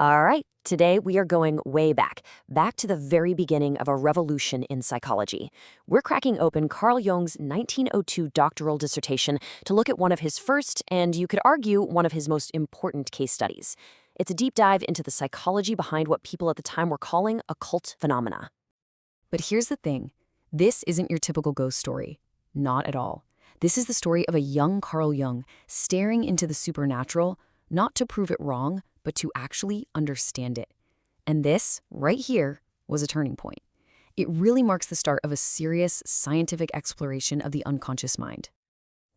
All right, today we are going way back to the very beginning of a revolution in psychology. We're cracking open Carl Jung's 1902 doctoral dissertation to look at one of his first, and you could argue, one of his most important case studies. It's a deep dive into the psychology behind what people at the time were calling occult phenomena. But here's the thing. This isn't your typical ghost story. Not at all. This is the story of a young Carl Jung staring into the supernatural, not to prove it wrong, but to actually understand it. And this, right here, was a turning point. It really marks the start of a serious scientific exploration of the unconscious mind.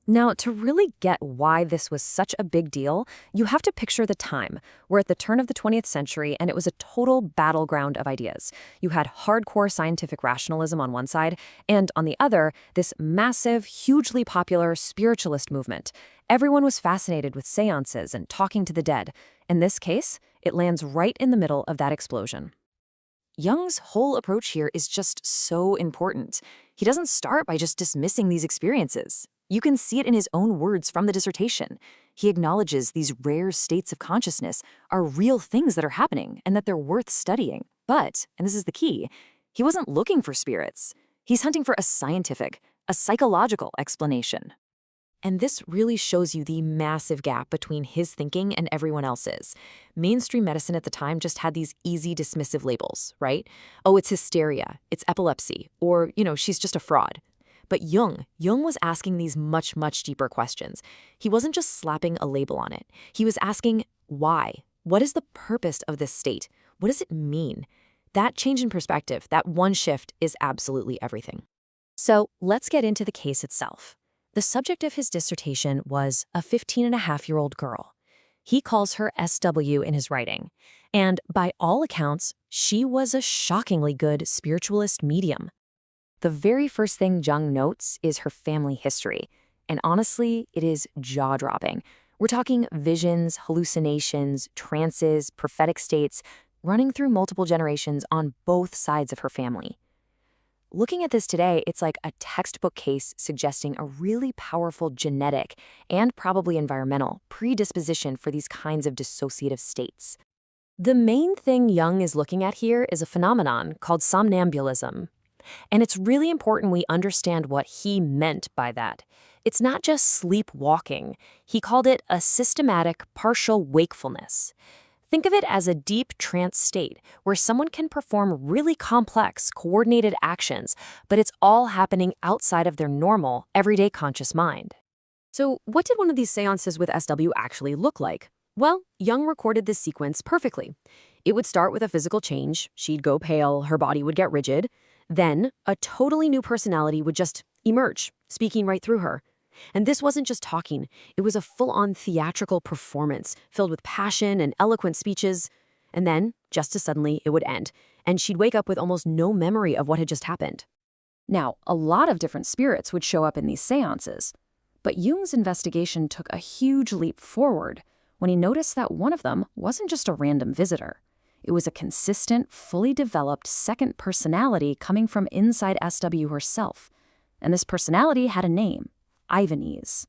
Now, to really get why this was such a big deal, you have to picture the time. We're at the turn of the 20th century, and it was a total battleground of ideas. You had hardcore scientific rationalism on one side, and on the other, this massive, hugely popular spiritualist movement. Everyone was fascinated with seances and talking to the dead. In this case, it lands right in the middle of that explosion. Jung's whole approach here is just so important. He doesn't start by just dismissing these experiences. You can see it in his own words from the dissertation. He acknowledges these rare states of consciousness are real things that are happening and that they're worth studying. But, and this is the key, he wasn't looking for spirits. He's hunting for a scientific, a psychological explanation. And this really shows you the massive gap between his thinking and everyone else's. Mainstream medicine at the time just had these easy dismissive labels, right? Oh, it's hysteria, it's epilepsy, or, she's just a fraud. But Jung was asking these much, much deeper questions. He wasn't just slapping a label on it. He was asking, why? What is the purpose of this state? What does it mean? That change in perspective, that one shift, is absolutely everything. So let's get into the case itself. The subject of his dissertation was a 15-and-a-half-year-old girl. He calls her SW in his writing. And by all accounts, she was a shockingly good spiritualist medium. The very first thing Jung notes is her family history. And honestly, it is jaw-dropping. We're talking visions, hallucinations, trances, prophetic states, running through multiple generations on both sides of her family. Looking at this today, it's like a textbook case suggesting a really powerful genetic and probably environmental predisposition for these kinds of dissociative states. The main thing Jung is looking at here is a phenomenon called somnambulism. And it's really important we understand what he meant by that. It's not just sleepwalking. He called it a systematic partial wakefulness. Think of it as a deep trance state where someone can perform really complex, coordinated actions, but it's all happening outside of their normal, everyday conscious mind. So what did one of these seances with SW actually look like? Well, Jung recorded this sequence perfectly. It would start with a physical change. She'd go pale, her body would get rigid. Then, a totally new personality would just emerge, speaking right through her. And this wasn't just talking. It was a full-on theatrical performance filled with passion and eloquent speeches. And then, just as suddenly, it would end, and she'd wake up with almost no memory of what had just happened. Now, a lot of different spirits would show up in these seances. But Jung's investigation took a huge leap forward when he noticed that one of them wasn't just a random visitor. It was a consistent, fully developed second personality coming from inside SW herself. And this personality had a name, Ivanese.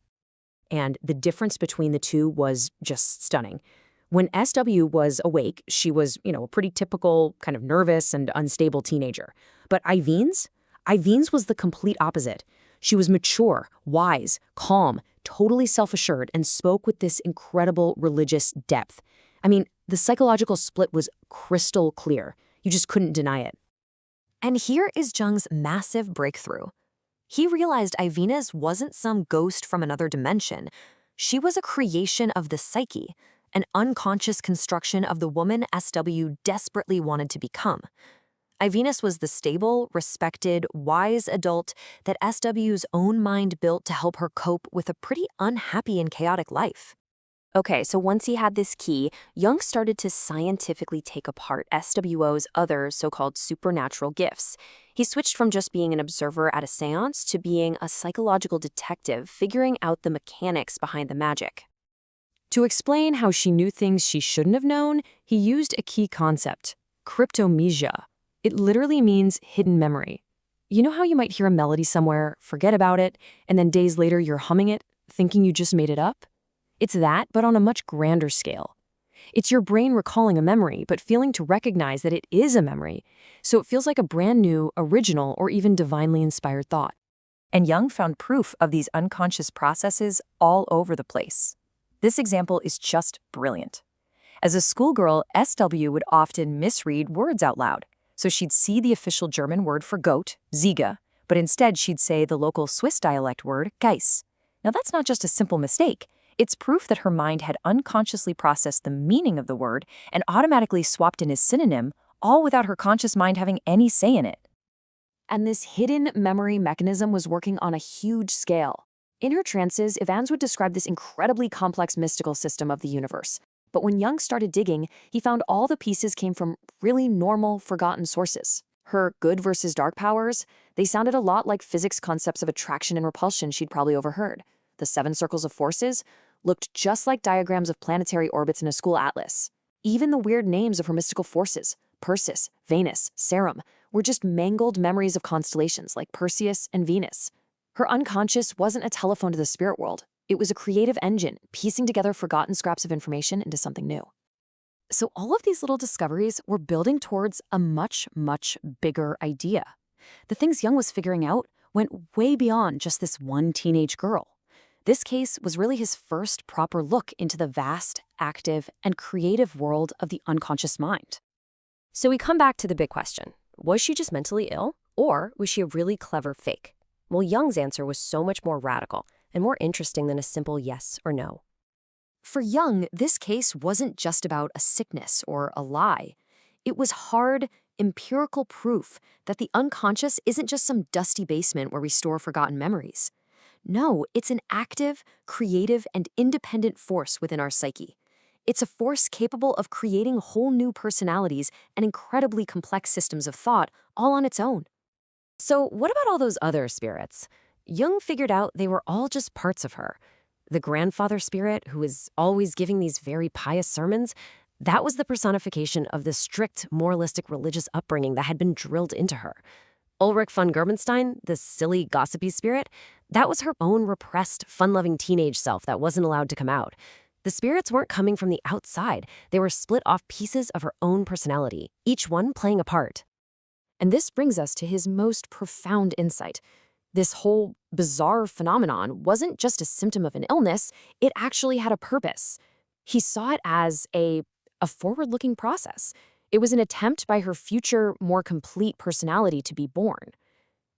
And the difference between the two was just stunning. When SW was awake, she was, a pretty typical, kind of nervous and unstable teenager. But Ivanese was the complete opposite. She was mature, wise, calm, totally self-assured, and spoke with this incredible religious depth. I mean, the psychological split was crystal clear. You just couldn't deny it. And here is Jung's massive breakthrough. He realized Ivanese wasn't some ghost from another dimension. She was a creation of the psyche, an unconscious construction of the woman SW desperately wanted to become. Ivanese was the stable, respected, wise adult that SW's own mind built to help her cope with a pretty unhappy and chaotic life. Okay, so once he had this key, Jung started to scientifically take apart SWO's other so-called supernatural gifts. He switched from just being an observer at a seance to being a psychological detective figuring out the mechanics behind the magic. To explain how she knew things she shouldn't have known, he used a key concept, cryptomnesia. It literally means hidden memory. You know how you might hear a melody somewhere, forget about it, and then days later you're humming it, thinking you just made it up? It's that, but on a much grander scale. It's your brain recalling a memory, but failing to recognize that it is a memory. So it feels like a brand new, original, or even divinely inspired thought. And Jung found proof of these unconscious processes all over the place. This example is just brilliant. As a schoolgirl, SW would often misread words out loud. So she'd see the official German word for goat, Ziege, but instead she'd say the local Swiss dialect word, Geiss. Now that's not just a simple mistake. It's proof that her mind had unconsciously processed the meaning of the word and automatically swapped in his synonym, all without her conscious mind having any say in it. And this hidden memory mechanism was working on a huge scale. In her trances, Evans would describe this incredibly complex mystical system of the universe. But when Jung started digging, he found all the pieces came from really normal, forgotten sources. Her good versus dark powers, they sounded a lot like physics concepts of attraction and repulsion she'd probably overheard. The 7 circles of forces looked just like diagrams of planetary orbits in a school atlas. Even the weird names of her mystical forces, Persis, Venus, Sarum, were just mangled memories of constellations like Perseus and Venus. Her unconscious wasn't a telephone to the spirit world. It was a creative engine, piecing together forgotten scraps of information into something new. So all of these little discoveries were building towards a much, much bigger idea. The things Jung was figuring out went way beyond just this one teenage girl. This case was really his first proper look into the vast, active, and creative world of the unconscious mind. So we come back to the big question. Was she just mentally ill, or was she a really clever fake? Well, Jung's answer was so much more radical and more interesting than a simple yes or no. For Jung, this case wasn't just about a sickness or a lie. It was hard, empirical proof that the unconscious isn't just some dusty basement where we store forgotten memories. No, it's an active, creative, and independent force within our psyche. It's a force capable of creating whole new personalities and incredibly complex systems of thought all on its own. So what about all those other spirits? Jung figured out they were all just parts of her. The grandfather spirit, who was always giving these very pious sermons, that was the personification of the strict, moralistic religious upbringing that had been drilled into her. Ulrich von Gerbenstein, the silly, gossipy spirit, that was her own repressed, fun-loving teenage self that wasn't allowed to come out. The spirits weren't coming from the outside. They were split off pieces of her own personality, each one playing a part. And this brings us to his most profound insight. This whole bizarre phenomenon wasn't just a symptom of an illness, it actually had a purpose. He saw it as a forward-looking process. It was an attempt by her future, more complete personality to be born.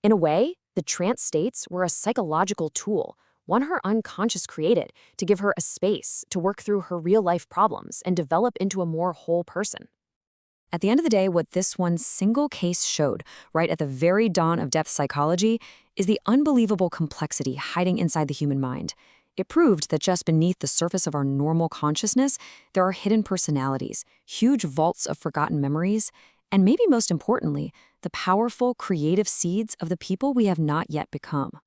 In a way, the trance states were a psychological tool, one her unconscious created, to give her a space to work through her real-life problems and develop into a more whole person. At the end of the day, what this one single case showed, right at the very dawn of depth psychology, is the unbelievable complexity hiding inside the human mind. It proved that just beneath the surface of our normal consciousness, there are hidden personalities, huge vaults of forgotten memories, and maybe most importantly, the powerful, creative seeds of the people we have not yet become.